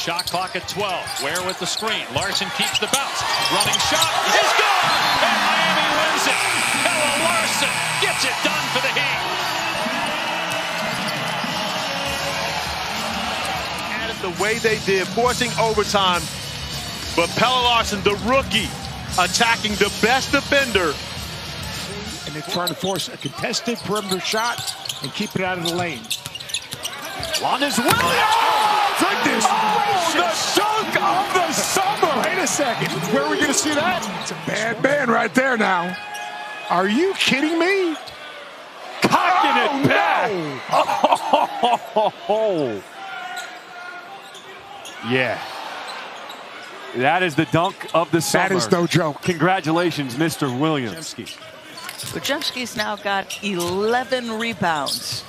Shot clock at 12. Ware with the screen. Larson keeps the bounce. Running shot is good! And Miami wins it. Kella Larson gets it done for the Heat. And the way they did, forcing overtime. But Kella Larson, the rookie, attacking the best defender. And they're trying to force a contested perimeter shot and keep it out of the lane. Londa's Williams! Oh, goodness! Oh, the dunk of the summer! Wait a second. Where are we going to see that? It's a bad man right there now. Are you kidding me? Cocking it back! No. Oh. Yeah. That is the dunk of the summer. That is no joke. Congratulations, Mr. Williams. Podziemski's now got 11 rebounds.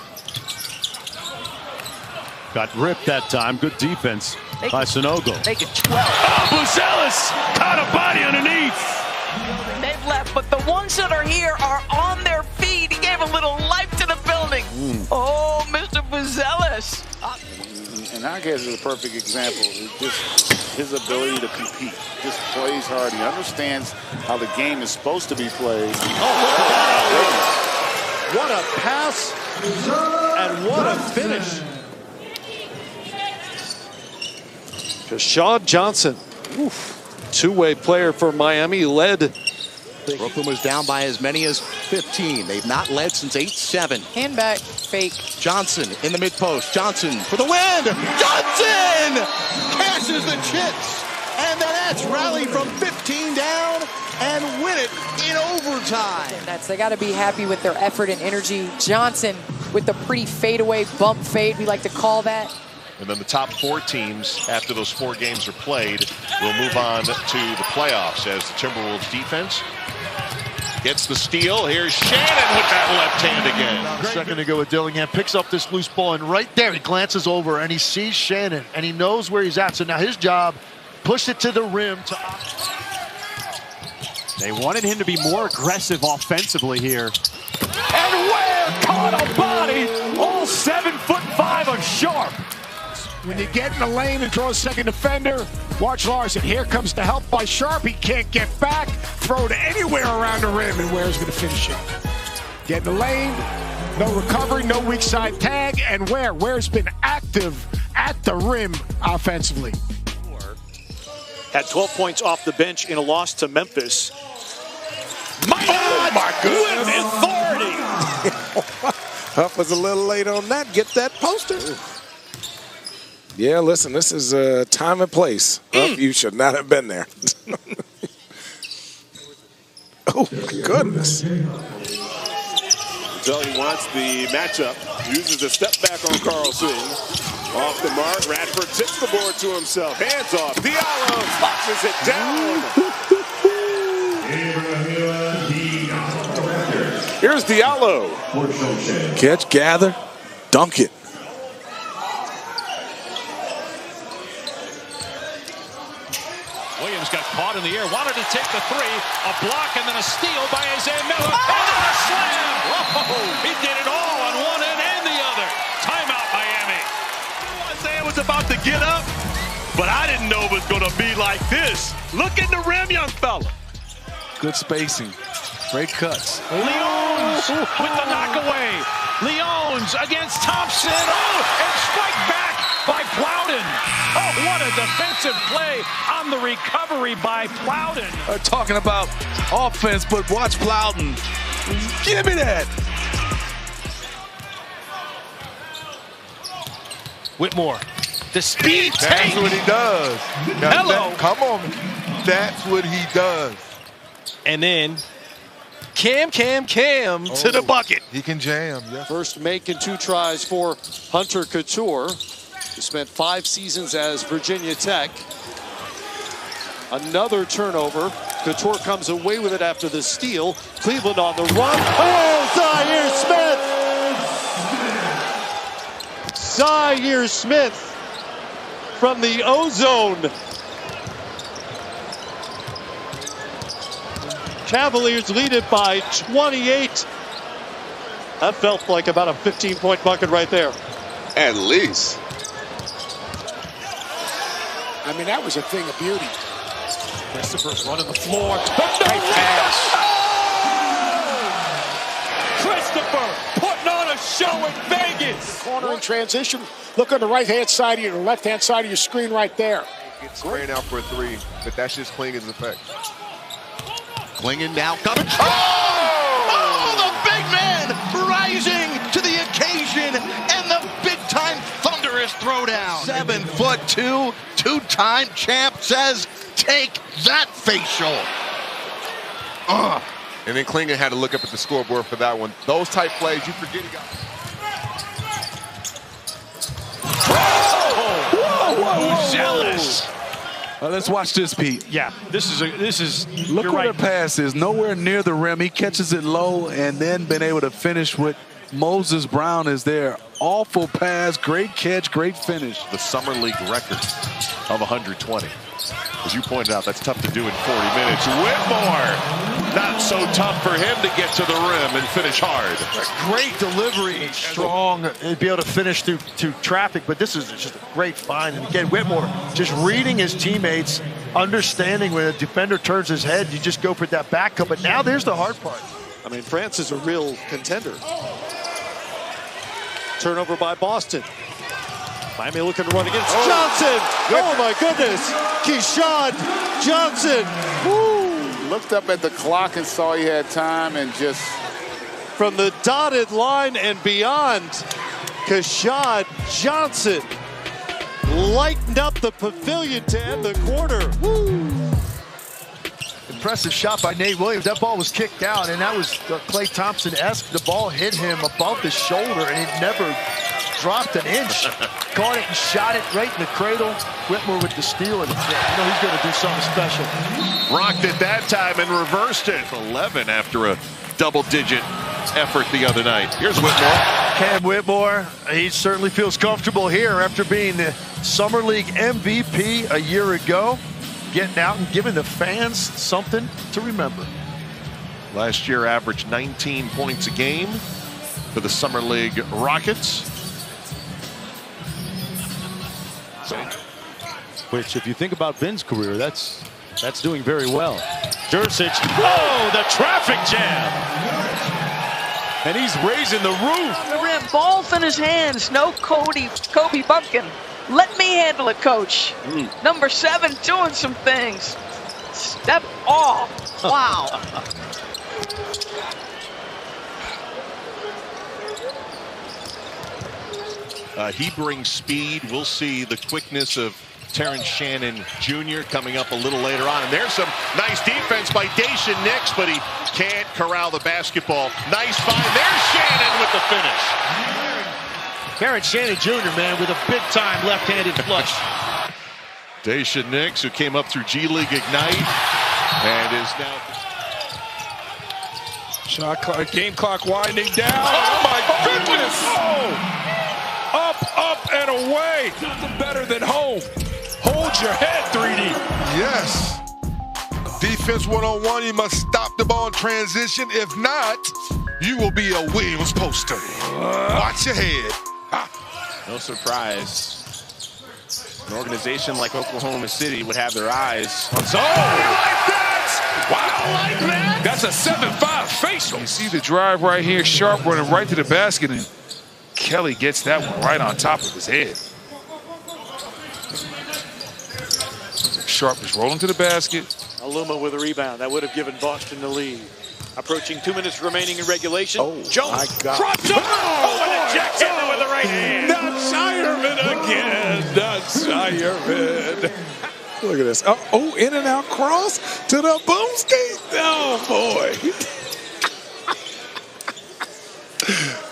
Got ripped that time. Good defense by Sanogo. Make it 12. Buzelis caught a body underneath. They've left, but the ones that are here are on their feet. He gave a little life to the building. Oh, Mr. Buzelis. And I guess is a perfect example. Just his ability to compete. Just plays hard. He understands how the game is supposed to be played. Oh, what a pass and what a finish. Sean Johnson, two-way player for Miami, led. Brooklyn was down by as many as 15. They've not led since 8-7. Handback, fake. Johnson in the mid-post. Johnson for the win. Johnson cashes the chips. And the Nets rally from 15 down and win it in overtime. They got to be happy with their effort and energy. Johnson with the pretty fadeaway bump fade, we like to call that. And then the top 4 teams, after those 4 games are played, will move on to the playoffs as the Timberwolves defense gets the steal. Here's Shannon with that left hand again. Second to go with Dillingham, picks up this loose ball, and right there he glances over and he sees Shannon and he knows where he's at. So now his job, push it to the rim. They wanted him to be more aggressive offensively here. And Ware caught a body, all 7'5" on Sharp. When you get in the lane and draw a second defender, watch Larson. Here comes the help by Sharp. He can't get back. Throw it anywhere around the rim, and Ware's going to finish it. Get in the lane, no recovery, no weak side tag, and Ware's been active at the rim offensively. Had 12 points off the bench in a loss to Memphis. Oh my goodness! With authority! Huff was a little late on that. Get that poster. Yeah, listen, this is time and place. Huff, you should not have been there. Oh, my goodness. So he wants the matchup. Uses a step back on Carlson. Off the mark. Radford tips the board to himself. Hands off. Diallo boxes it down. Here's Diallo. Catch, gather, dunk it. Williams got caught in the air, wanted to take the 3, a block and then a steal by Isaiah Miller, and then a slam! Whoa, he did it all on one end and the other. Timeout, Miami. Isaiah was about to get up, but I didn't know it was going to be like this. Look at the rim, young fella. Good spacing. Great cuts. Leons with the knockaway. Leons against Thompson. Oh, and strike back by Plowden. Oh, what a defensive play on the recovery by Plowden. Talking about offense, but watch Plowden. Give me that. Whitmore, the speed That's tank. what he does. Hello. Come on. That's what he does. And then Cam to the bucket. He can jam. Yeah. First make and 2 tries for Hunter Couture, who spent 5 seasons as Virginia Tech. Another turnover. Couture comes away with it after the steal. Cleveland on the run. Oh, Zaire Smith! Zaire Smith from the ozone. Cavaliers lead it by 28. That felt like about a 15-point bucket right there. At least. I mean, that was a thing of beauty. Christopher's running the floor. Great pass. Christopher putting on a show in Vegas. Corner in transition. Look on the right-hand side of your, left-hand side of your screen right there. Gets spraying out for a three, but that's just Klingen's effect. Klingen now coming. Oh, the big man rising to the occasion, and the big-time thunderous throwdown. 7'2", two-time champ says, take that facial. And then Klingen had to look up at the scoreboard for that one. Those type plays, you forget he got. Whoa, jealous. Let's watch this, Pete. Yeah, this is look where right. the pass is. Nowhere near the rim. He catches it low and then been able to finish with Moses Brown is there. Awful pass, great catch, great finish. The Summer League record of 120. As you pointed out, that's tough to do in 40 minutes. Whitmore, not so tough for him to get to the rim and finish hard. Great delivery, strong, and be able to finish through traffic, but this is just a great find. And again, Whitmore just reading his teammates, understanding when a defender turns his head, you just go for that back cut. But now there's the hard part. I mean, France is a real contender. Turnover by Boston. Miami looking to run against Johnson. Oh my goodness. Keyshawn Johnson. Woo. Looked up at the clock and saw he had time and just. From the dotted line and beyond, Keyshawn Johnson lightened up the pavilion to end the quarter. Woo. Impressive shot by Nate Williams. That ball was kicked out, and that was Klay Thompson-esque. The ball hit him above the shoulder, and it never dropped an inch. Caught it and shot it right in the cradle. Whitmore with the steal, and he's going to do something special. Rocked it that time and reversed it. 11 after a double-digit effort the other night. Here's Whitmore. Cam Whitmore, he certainly feels comfortable here after being the Summer League MVP a year ago. Getting out and giving the fans something to remember. Last year averaged 19 points a game for the Summer League Rockets. Which, if you think about Vin's career, that's doing very well. Dursic, oh, the traffic jam. And he's raising the roof. The rim, balls in his hands, no Kobe Bumpkin. Let me handle it, coach. Number 7 doing some things. Step off. Wow. He brings speed. We'll see the quickness of Terrence Shannon Jr. coming up a little later on. And there's some nice defense by Dacian Nix, but he can't corral the basketball. Nice find. There's Shannon with the finish. Terrence Shannon Jr., man, with a big-time left-handed flush. Dacian Nix, who came up through G League Ignite and is now... Shot clock, game clock winding down. Oh, my goodness! Oh! Up, and away. Nothing better than home. Hold your head, 3D. Yes. Defense one-on-one, you must stop the ball in transition. If not, you will be a Williams poster. Watch your head. No surprise. An organization like Oklahoma City would have their eyes on zone. Like that? Wow. Like that? That's a 7-5 facial. You see the drive right here, Sharp running right to the basket, and Kelly gets that one right on top of his head. Sharp is rolling to the basket. Aluma with a rebound. That would have given Boston the lead. Approaching 2 minutes remaining in regulation. Jones drops up. Oh, and ejects it with the right hand. Not Shireman again. Not Shireman. Look at this. Oh, in and out cross to the boom skate. Oh, boy.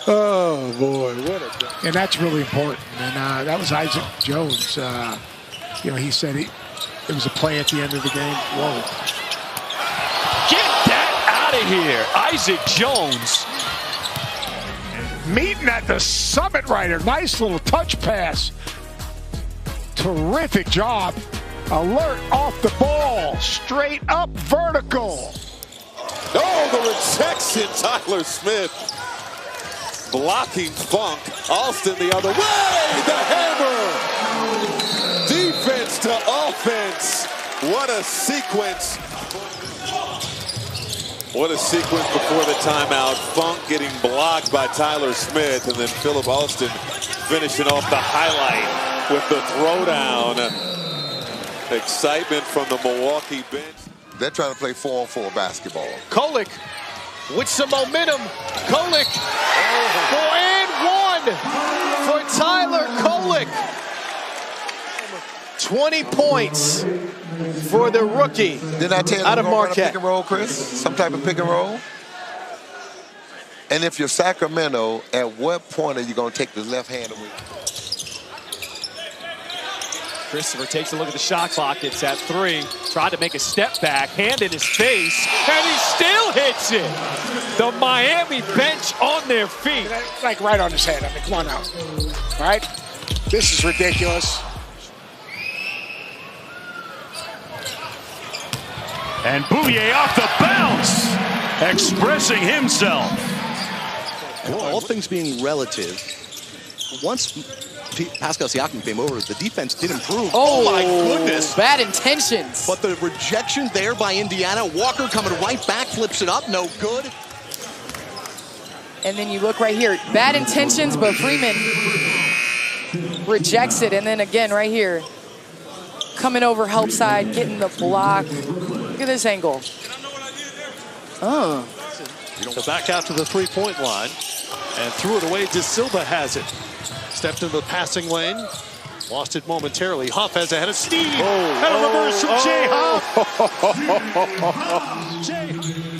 Oh, boy. What a day. And that's really important. And that was Isaac Jones. He said it was a play at the end of the game. Whoa. Get that out of here. Isaac Jones. Meeting at the summit right here. Nice little touch pass. Terrific job. Alert off the ball. Straight up vertical. Oh, the rejection, Tyler Smith. Blocking Funk. Alston the other way. The hammer. Defense to all. offense. What a sequence. What a sequence before the timeout. Funk getting blocked by Tyler Smith, and then Philip Alston finishing off the highlight with the throwdown. Excitement from the Milwaukee bench. They're trying to play 4-on-4 basketball. Kolek with some momentum. Kolek for Tyler Kolek. 20 points for the rookie. Didn't I tell you out of Marquette? Pick and roll, Chris? Some type of pick and roll? And if you're Sacramento, at what point are you going to take the left hand away? Christopher takes a look at the shot clock. It's at 3. Tried to make a step back, hand in his face, and he still hits it. The Miami bench on their feet. Like right on his head. I mean, come on now. Right? This is ridiculous. And Bouvier off the bounce, expressing himself. All things being relative, once Pascal Siakam came over, the defense did improve. Oh, my goodness. Bad intentions. But the rejection there by Indiana. Walker coming right back, flips it up, no good. And then you look right here. Bad intentions, but Freeman rejects it. And then again, right here, coming over help side, getting the block. Look at this angle. Oh. So back out to the three-point line and threw it away. De Silva has it. Stepped into the passing lane. Lost it momentarily. Huff has ahead of Steve. And a reverse from Jay Huff.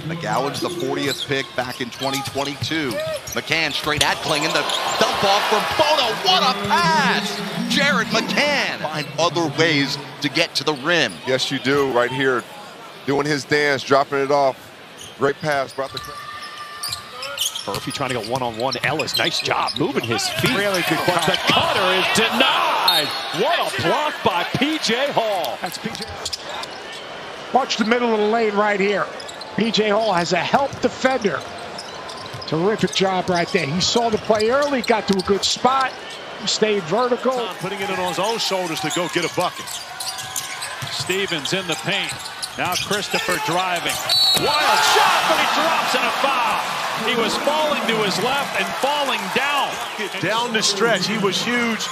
McGowan's the 40th pick back in 2022. McCann straight at Klingon. The dump off from Bono. What a pass! Jared McCann. Find other ways to get to the rim. Yes, you do. Right here, doing his dance, dropping it off. Great pass. Brought the. Murphy trying to go one-on-one. Ellis, nice job moving his feet. Really good, but the cutter is denied. What a block by P.J. Hall. That's P.J. Watch the middle of the lane right here. P.J. Hall has a help defender. Terrific job right there. He saw the play early, got to a good spot, stayed vertical. Putting it on his own shoulders to go get a bucket. Stevens in the paint. Now Christopher driving. Wild shot, but he drops in a foul. He was falling to his left and falling down. Down the stretch, he was huge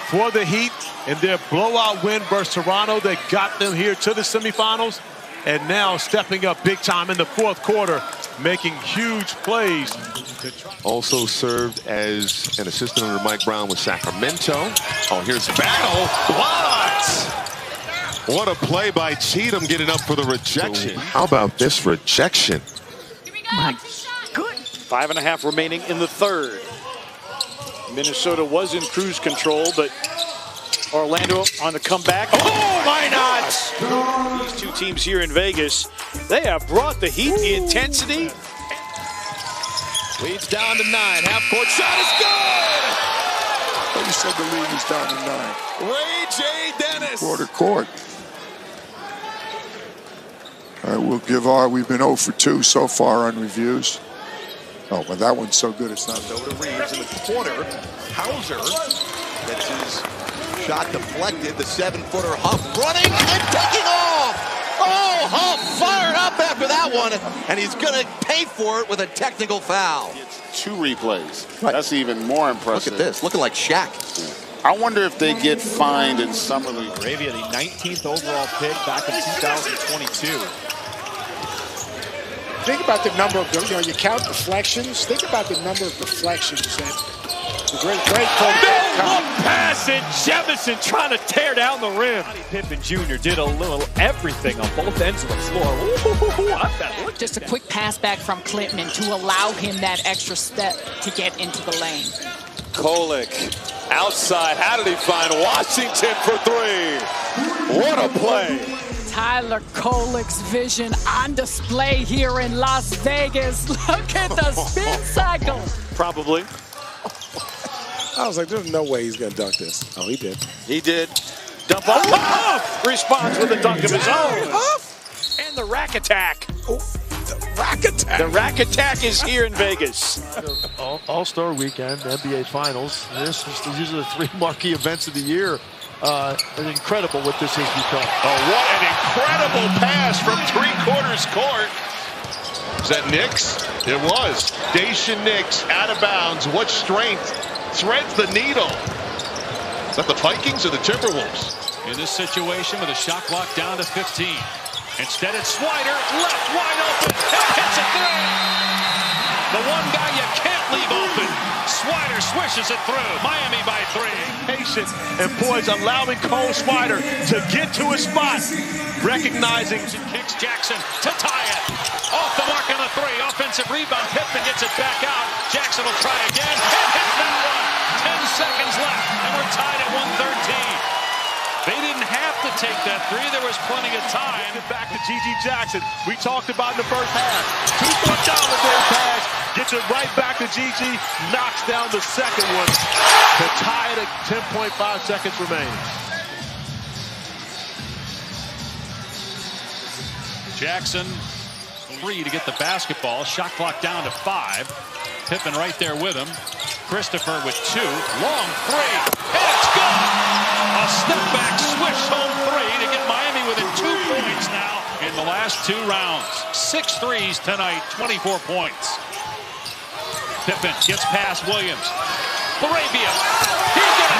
for the Heat in their blowout win versus Toronto that got them here to the semifinals. And now stepping up big time in the fourth quarter, making huge plays. Also served as an assistant under Mike Brown with Sacramento. Oh, here's Battle. What a play by Cheatham getting up for the rejection. How about this rejection? My good. 5.5 remaining in the third. Minnesota was in cruise control, but Orlando on the comeback. Oh, why not? These two teams here in Vegas, they have brought the Heat the intensity. Leads down to 9. Half-court shot is good! You said the lead is down to 9. Ray J. Dennis. Quarter court. All right, we'll give we've been 0 for 2 so far on reviews. Oh, but that one's so good it's not. Go to Reeves in the corner. Hauser gets his shot deflected. The 7-footer Huff running and taking off. Oh, Huff fired up after that one, and he's going to pay for it with a technical foul. It's 2 replays. Right. That's even more impressive. Look at this, looking like Shaq. I wonder if they get fined in SummerLeague. Arabia, the 19th overall pick back in 2022. Think about the number of, you count deflections. Think about the number of deflections that the great pass and Jefferson trying to tear down the rim. Pippen Jr. did a little everything on both ends of the floor. Ooh, just a quick pass back from Klintman to allow him that extra step to get into the lane. Kolek outside. How did he find Washington for 3? What a play. Tyler Kolek's vision on display here in Las Vegas. Look at the spin cycle. Probably. I was like, there's no way he's going to dunk this. Oh, he did. He did. Dump off. Huff responds with a dunk of his own. And the rack attack. The rack attack. The rack attack is here in Vegas. All-Star Weekend, NBA Finals. These are the 3 marquee events of the year. incredible what this has become. Oh, what an incredible pass from three-quarters court. Is that Nix? It was. Dacian Nix out of bounds. What strength. Threads the needle. Is that the Vikings or the Timberwolves? In this situation with a shot clock down to 15. Instead it's Swider, left wide open, and hits a three. The one guy you can't leave open. Swider swishes it through. Miami by 3. Patient and poise, allowing Cole Swider to get to his spot. Recognizing. Kicks Jackson to tie it. Off the mark on the 3. Offensive rebound. Pittman gets it back out. Jackson will try again and hits that one. 10 seconds left, and we're tied at 113. They didn't have to take that 3. There was plenty of time. Back to G.G. Jackson. We talked about in the first half. 2 foot down with their pass. Gets it right back to G.G. Knocks down the second one to tie it at 10.5 seconds remaining. Jackson free to get the basketball. Shot clock down to 5. Pippen right there with him. Christopher with 2. Long 3. And it's gone. A step back swish home 3 to get Miami within 2 points now in the last 2 rounds. 6 threes tonight, 24 points. Pippen gets past Williams. Arabia. He's got a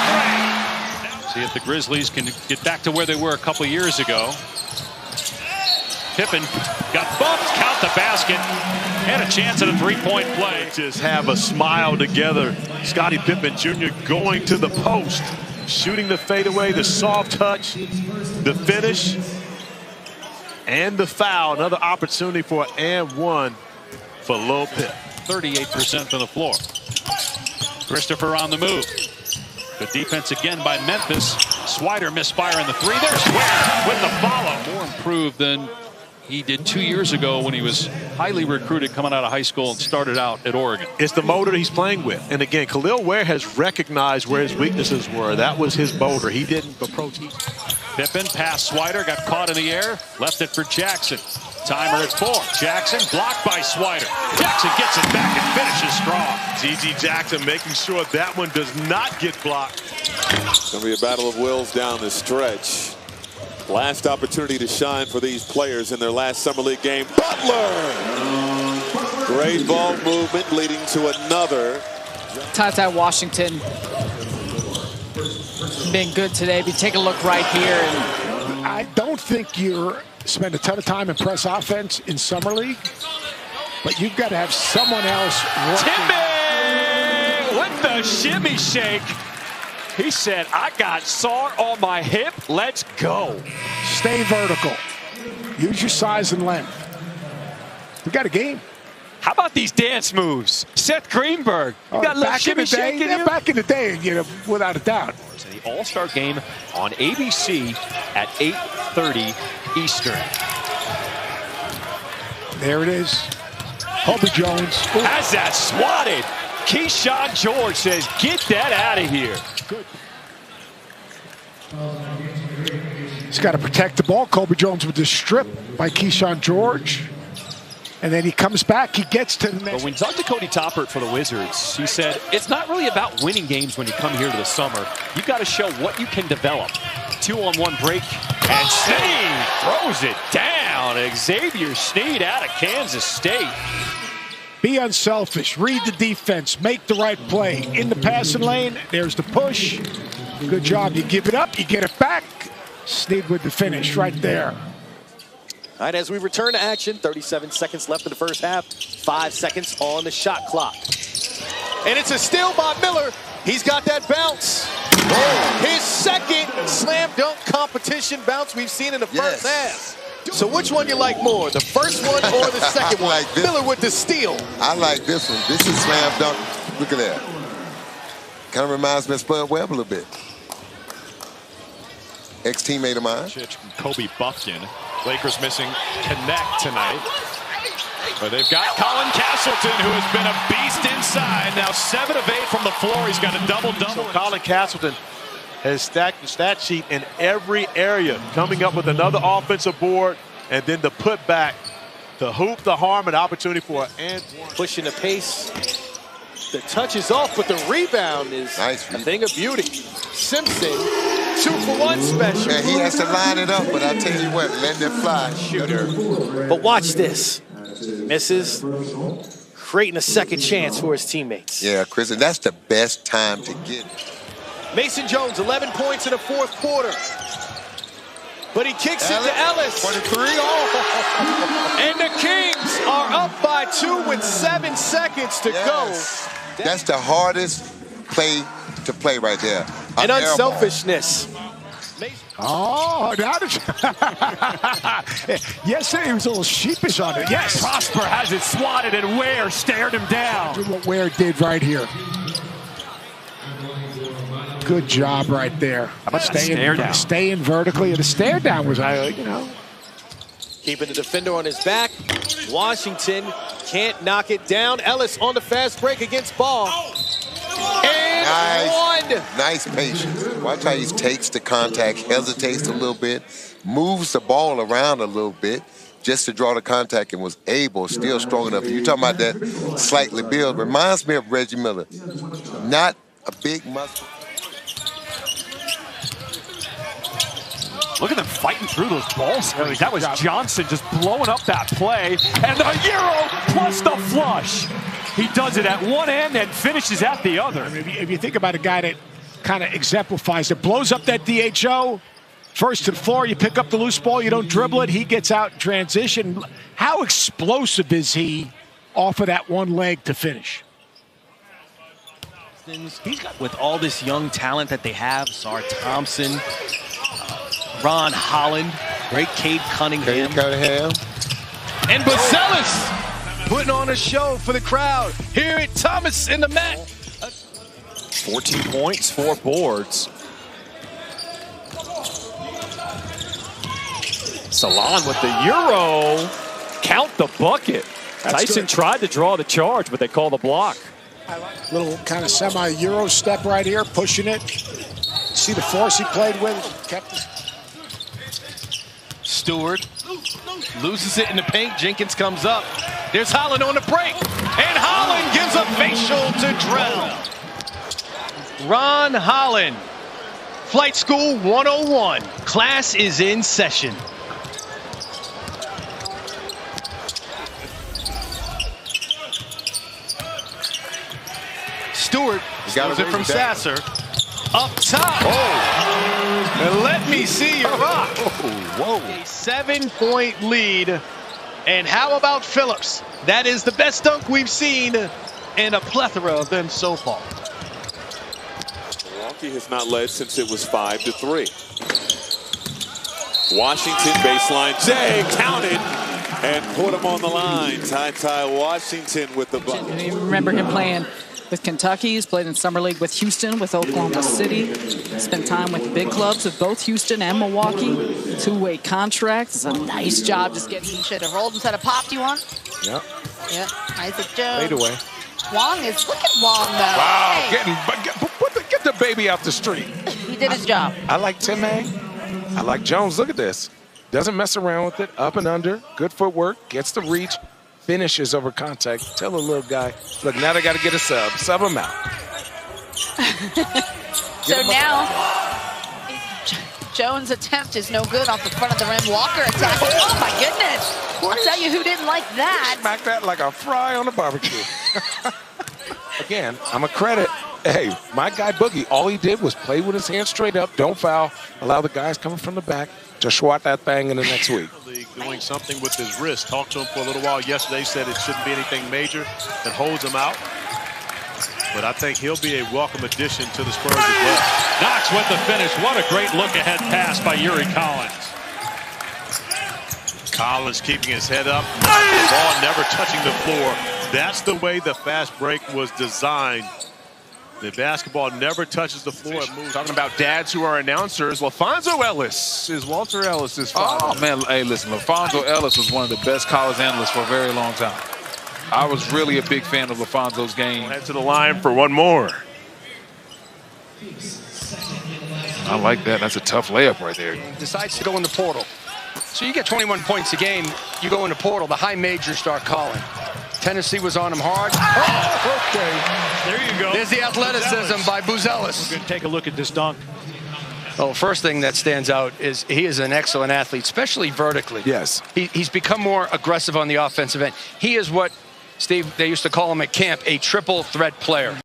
3. See if the Grizzlies can get back to where they were a couple years ago. Pippen got bumped, count the basket, and a chance at a 3-point play. Just have a smile together. Scottie Pippen Jr. going to the post, shooting the fadeaway, the soft touch, the finish, and the foul. Another opportunity for an and 1 for Lil Pip. 38% from the floor. Christopher on the move. Good defense again by Memphis. Swider misfiring the 3. There's Ware with the follow. More improved than he did 2 years ago when he was highly recruited coming out of high school and started out at Oregon. It's the motor he's playing with. And again, Khalil Ware has recognized where his weaknesses were. That was his motor. He didn't approach each. Pippen past Swider, got caught in the air, left it for Jackson. Timer at 4. Jackson blocked by Swider. Jackson gets it back and finishes strong. G.G. Jackson making sure that one does not get blocked. It's going to be a battle of wills down the stretch. Last opportunity to shine for these players in their last Summer League game. Butler! Great ball movement leading to another. Ty Washington been good today. But take a look right here. And I don't think you're spend a ton of time in press offense in Summer League, but you've got to have someone else working. Timmy with the shimmy shake. He said, I got sore on my hip. Let's go. Stay vertical. Use your size and length. We got a game. How about these dance moves? Seth Greenberg. You got a little shimmy shake in you? Back in the day, you know, without a doubt. The All-Star game on ABC at 8:30 Eastern. There it is. Kobe Jones. Ooh. Has that swatted. Keyshawn George says, get that out of here. Good. He's got to protect the ball. Kobe Jones with the strip by Keyshawn George. And then he comes back, he gets to the next. But when we talked to Cody Toppert for the Wizards, he said, it's not really about winning games when you come here to the summer. You've got to show what you can develop. 2-on-1 break, and Sneed throws it down. Xavier Sneed out of Kansas State. Be unselfish, read the defense, make the right play. In the passing lane, there's the push. Good job, you give it up, you get it back. Sneed with the finish right there. All right, as we return to action, 37 seconds left in the first half, 5 seconds on the shot clock. And it's a steal by Miller. He's got that bounce. Oh. His second slam dunk competition bounce we've seen in the first half. So which one you like more, the first one or the second one? Like Miller with the steal. I like this one. This is slam dunk. Look at that. Kind of reminds me of Spud Webb a little bit. Ex-teammate of mine. Kobe Buffkin. Lakers missing connect tonight. But they've got Colin Castleton, who has been a beast inside. Now 7 of 8 from the floor. He's got a double-double. So Colin Castleton has stacked the stat sheet in every area, coming up with another offensive board, and then the putback, the hoop, the harm, and opportunity for an and one. Pushing the pace. The touch is off, but the rebound is a thing of beauty. Simpson 2-for-1 special. Yeah, he has to line it up, but I tell you what, letting it fly. Shooter. But watch this. Misses, creating a second chance for his teammates. Yeah, Chris, and that's the best time to get it. Mason Jones, 11 points in the fourth quarter. But he kicks it to Ellis. 23. Oh. And the Kings are up by 2 with 7 seconds to go. That's the hardest play to play right there. And unselfishness. Oh, now yes, he was a little sheepish on it. Yes. Prosper has it swatted, and Ware stared him down. Do what Ware did right here. Good job right there. How about stare down? Staying vertically. The stare down was, you know. Keeping the defender on his back. Washington can't knock it down. Ellis on the fast break against Ball. And one. Nice patience. Watch how he takes the contact, hesitates a little bit, moves the ball around a little bit just to draw the contact, and was able, still strong enough. You're talking about that slightly build. Reminds me of Reggie Miller. Not a big muscle. Look at them fighting through those ball screens. That was Johnson just blowing up that play. And the Euro plus the flush. He does it at one end and finishes at the other. I mean, if you think about a guy that kind of exemplifies it, blows up that DHO, first to the floor, you pick up the loose ball, you don't dribble it, he gets out in transition. How explosive is he off of that one leg to finish? He's got, with all this young talent that they have, Sar Thompson, Ron Holland, great Cade Cunningham. And Buzelis putting on a show for the crowd. Here at Thomas in the mat. 14 points, 4 boards. Salon with the Euro. Count the bucket. That's Tyson good. tried to draw the charge, but they call the block. Little kind of semi-Euro step right here, pushing it. See the force he played with. Kept his... Stewart loses it in the paint. Jenkins comes up. There's Holland on the break. And Holland gives a facial to Drell. Ron Holland. Flight School 101. Class is in session. Stewart steals it from Sasser. Up top. And let me see you rock. Whoa. A 7-point lead. And how about Phillips? That is the best dunk we've seen and a plethora of them so far. Milwaukee has not led since it was 5-3. Washington baseline. Jay counted and put him on the line. Ty Washington with the bucket. You remember him playing with Kentucky. He's played in Summer League with Houston, with Oklahoma City. Spent time with big clubs with both Houston and Milwaukee. Two-way contracts. It's a nice job just getting. He should have rolled instead of popped. You want? Yep. Yep. Isaac Jones. Fade away. Wong is. Look at Wong though. Wow. Hey, Get the baby out the street. he did his job. I like Tim A. I like Jones. Look at this. Doesn't mess around with it. Up and under. Good footwork. Gets the reach. Finishes over contact. Tell the little guy, look, now they got to get a sub. Sub him out. So now, Jones' attempt is no good off the front of the rim. Walker attacking. Oh my goodness. I'll tell you who didn't like that. Smack that like a fry on a barbecue. Again, I'm a credit. Hey, my guy Boogie, all he did was play with his hands straight up. Don't foul. Allow the guys coming from the back to swat that thing in the next week. Doing something with his wrist. Talked to him for a little while yesterday. Said it shouldn't be anything major that holds him out. But I think he'll be a welcome addition to the Spurs as well. Knox with the finish. What a great look-ahead pass by Yuri Collins. Collins keeping his head up. The ball never touching the floor. That's the way the fast break was designed. The basketball never touches the floor. It moves. Talking about dads who are announcers, LaFonso Ellis is Walter Ellis's father. Oh, man, hey, listen, LaFonso Ellis was one of the best college analysts for a very long time. I was really a big fan of LaFonso's game. Head to the line for one more. I like that. That's a tough layup right there. Decides to go in the portal. So you get 21 points a game, you go in the portal, the high majors start calling. Tennessee was on him hard. Oh, okay. There you go. There's the athleticism by Buzelis. We're going to take a look at this dunk. Well, first thing that stands out is he is an excellent athlete, especially vertically. Yes. He's become more aggressive on the offensive end. He is what, Steve, they used to call him at camp, a triple threat player.